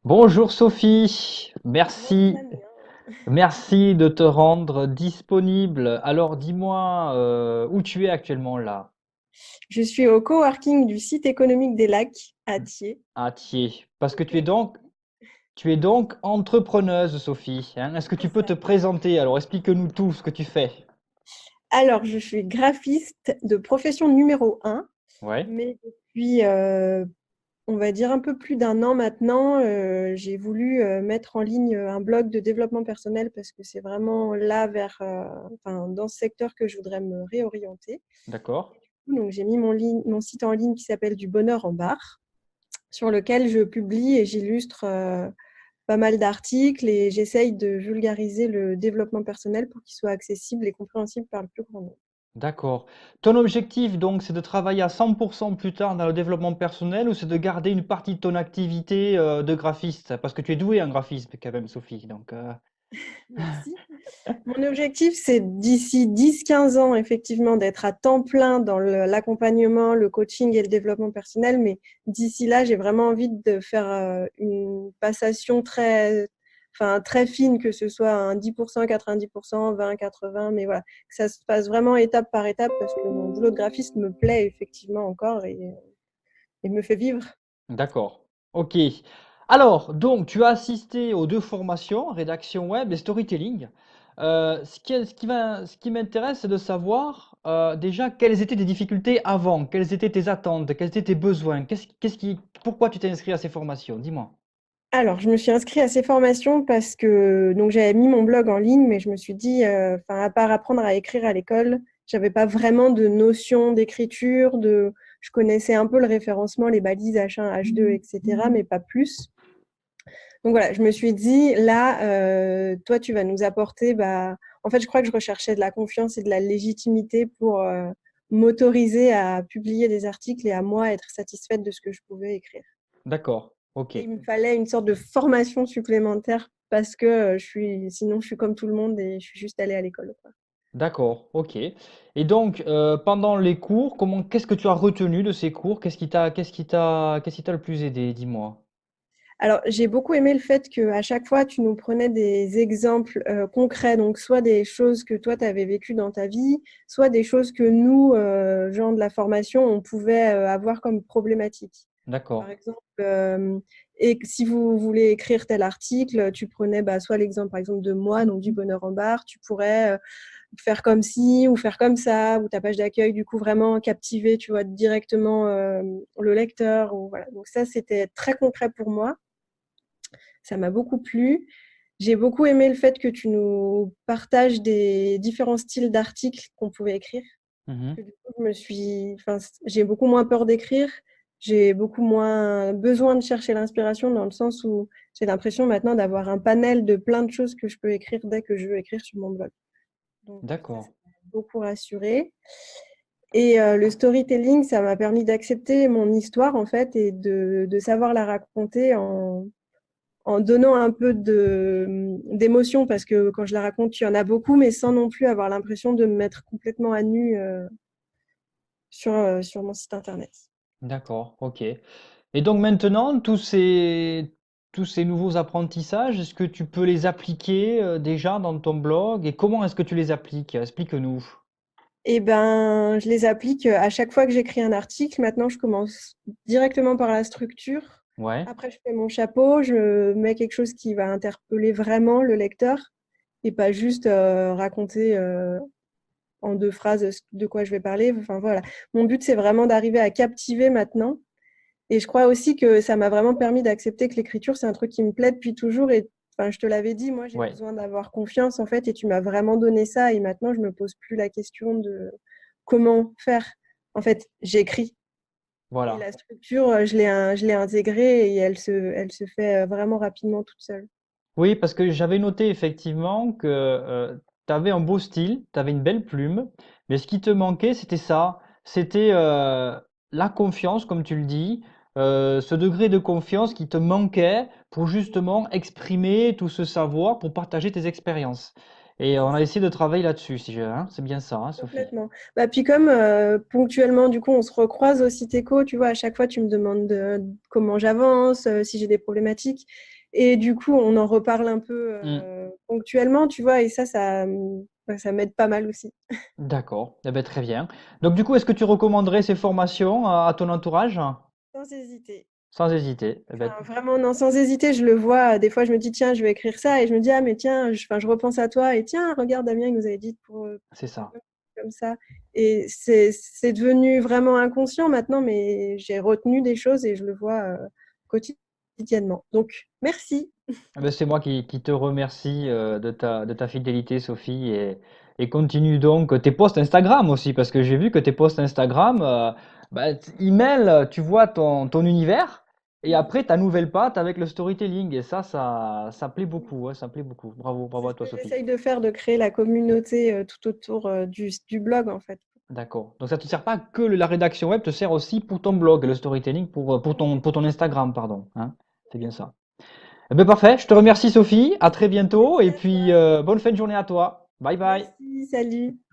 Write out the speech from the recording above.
Bonjour Sophie, Bonjour merci, Damien. merci de te rendre disponible. Alors dis-moi où tu es actuellement là? Je suis au coworking du site économique des Lacs à Thiers. À Thiers. Parce que Donc, tu es donc entrepreneuse Sophie, hein. Est-ce que tu c'est peux te ça. présenter? Alors explique-nous tout ce que tu fais. Alors, je suis graphiste de profession numéro un, Ouais, mais depuis, on va dire un peu plus d'un an maintenant, j'ai voulu mettre en ligne un blog de développement personnel parce que c'est vraiment là enfin, dans ce secteur que je voudrais me réorienter. d'accord. Donc, j'ai mis mon site en ligne qui s'appelle Du Bonheur en barre, sur lequel je publie et j'illustre pas mal d'articles et j'essaye de vulgariser le développement personnel pour qu'il soit accessible et compréhensible par le plus grand nombre. D'accord. Ton objectif donc c'est de travailler à 100% plus tard dans le développement personnel ou c'est de garder une partie de ton activité de graphiste? Parce que tu es douée en graphisme quand même Sophie. Merci. Mon objectif, c'est d'ici 10-15 ans, effectivement, d'être à temps plein dans l'accompagnement, le coaching et le développement personnel. Mais d'ici là, j'ai vraiment envie de faire une passation enfin, très fine, que ce soit un 10%, 90%, 20, 80, mais voilà, que ça se passe vraiment étape par étape parce que mon boulot de graphiste me plaît effectivement encore et me fait vivre. D'accord. Ok. Alors, donc, tu as assisté aux deux formations, rédaction web et storytelling. Ce qui m'intéresse, c'est de savoir déjà quelles étaient tes difficultés avant, quelles étaient tes attentes, quels étaient tes besoins, pourquoi tu t'es inscrit à ces formations? Dis-moi. Alors, je me suis inscrite à ces formations parce que donc j'avais mis mon blog en ligne, mais je me suis dit, enfin, à part apprendre à écrire à l'école, j'avais pas vraiment de notion d'écriture, je connaissais un peu le référencement, les balises H1, H2, etc., mais pas plus. Donc voilà, je me suis dit, là, toi, tu vas nous apporter, bah, en fait, je crois que je recherchais de la confiance et de la légitimité pour m'autoriser à publier des articles et à moi être satisfaite de ce que je pouvais écrire. D'accord. Ok. Et il me fallait une sorte de formation supplémentaire parce que sinon je suis comme tout le monde et je suis juste allée à l'école, quoi. D'accord. Ok. Et donc, pendant les cours, qu'est-ce que tu as retenu de ces cours? Qu'est-ce qui t'a le plus aidé? Dis-moi. Alors, j'ai beaucoup aimé le fait qu'à chaque fois, tu nous prenais des exemples concrets, donc soit des choses que toi, tu avais vécues dans ta vie, soit des choses que nous, gens de la formation, on pouvait avoir comme problématique. Par D'accord. exemple, et si vous voulez écrire tel article, tu prenais bah, soit l'exemple, par exemple, de moi, donc du bonheur en barre, tu pourrais faire comme ci ou faire comme ça, ou ta page d'accueil, du coup, vraiment captiver, tu vois, directement le lecteur. Ou, voilà. Donc ça, c'était très concret pour moi. Ça m'a beaucoup plu. J'ai beaucoup aimé le fait que tu nous partages des différents styles d'articles qu'on pouvait écrire. Mhm. Du coup, enfin, j'ai beaucoup moins peur d'écrire. J'ai beaucoup moins besoin de chercher l'inspiration dans le sens où j'ai l'impression maintenant d'avoir un panel de plein de choses que je peux écrire dès que je veux écrire sur mon blog. Donc ça D'accord. m'a beaucoup rassurée. Et le storytelling, ça m'a permis d'accepter mon histoire en fait et de savoir la raconter en donnant un peu d'émotion parce que quand je la raconte, il y en a beaucoup, mais sans non plus avoir l'impression de me mettre complètement à nu sur mon site internet. D'accord. Ok. Et donc maintenant, tous ces nouveaux apprentissages, est-ce que tu peux les appliquer déjà dans ton blog et comment est-ce que tu les appliques? Explique-nous. Et ben, je les applique à chaque fois que j'écris un article. Maintenant, je commence directement par la structure. Ouais, Après, je fais mon chapeau, je mets quelque chose qui va interpeller vraiment le lecteur et pas juste raconter en deux phrases de quoi je vais parler. Enfin voilà. Mon but, c'est vraiment d'arriver à captiver maintenant. Et je crois aussi que ça m'a vraiment permis d'accepter que l'écriture, c'est un truc qui me plaît depuis toujours. Et enfin, je te l'avais dit, moi, j'ai ouais, besoin d'avoir confiance, en fait, et tu m'as vraiment donné ça. Et maintenant, je me pose plus la question de comment faire. En fait, j'écris. Et voilà. la structure, je l'ai intégrée et elle se fait vraiment rapidement toute seule. Oui, parce que j'avais noté effectivement que tu avais un beau style, tu avais une belle plume, mais ce qui te manquait, c'était ça, c'était la confiance, comme tu le dis, ce degré de confiance qui te manquait pour justement exprimer tout ce savoir, pour partager tes expériences. Et on C'est a ça. essayé de travailler là-dessus, si je, hein, c'est bien ça, hein, Sophie. Complètement. Bah, puis comme ponctuellement, du coup, on se recroise au Citéco, tu vois, à chaque fois, tu me demandes comment j'avance, si j'ai des problématiques. Et du coup, on en reparle un peu Hmm. ponctuellement, tu vois, et bah, ça m'aide pas mal aussi. D'accord, eh ben, très bien. Donc du coup, est-ce que tu recommanderais ces formations à ton entourage? Sans hésiter. Sans hésiter. Eh ben, Enfin, vraiment, non, sans hésiter, je le vois. Des fois, je me dis, tiens, je vais écrire ça. Et je me dis, ah, mais tiens, enfin, je repense à toi. Et tiens, regarde, Damien, il nous avait dit c'est ça. comme ça. Et c'est devenu vraiment inconscient maintenant, mais j'ai retenu des choses et je le vois quotidiennement. Donc, merci. Eh ben, c'est moi qui te remercie de ta fidélité, Sophie, et continue donc tes posts Instagram aussi, parce que j'ai vu que tes posts Instagram, bah, ils mêlent, tu vois, ton univers, et après ta nouvelle patte avec le storytelling, et ça plaît beaucoup, ouais, ça plaît beaucoup. Bravo, bravo C'est à ce que toi, Sophie. j'essaye de faire, de créer la communauté tout autour du blog, en fait. D'accord. Donc ça te sert pas que la rédaction web, te sert aussi pour ton blog, le storytelling, pour ton Instagram, pardon, hein. C'est bien ça. Eh ben parfait, je te remercie Sophie, à très bientôt et Merci à puis toi. bonne fin de journée à toi. Bye bye. Merci, salut.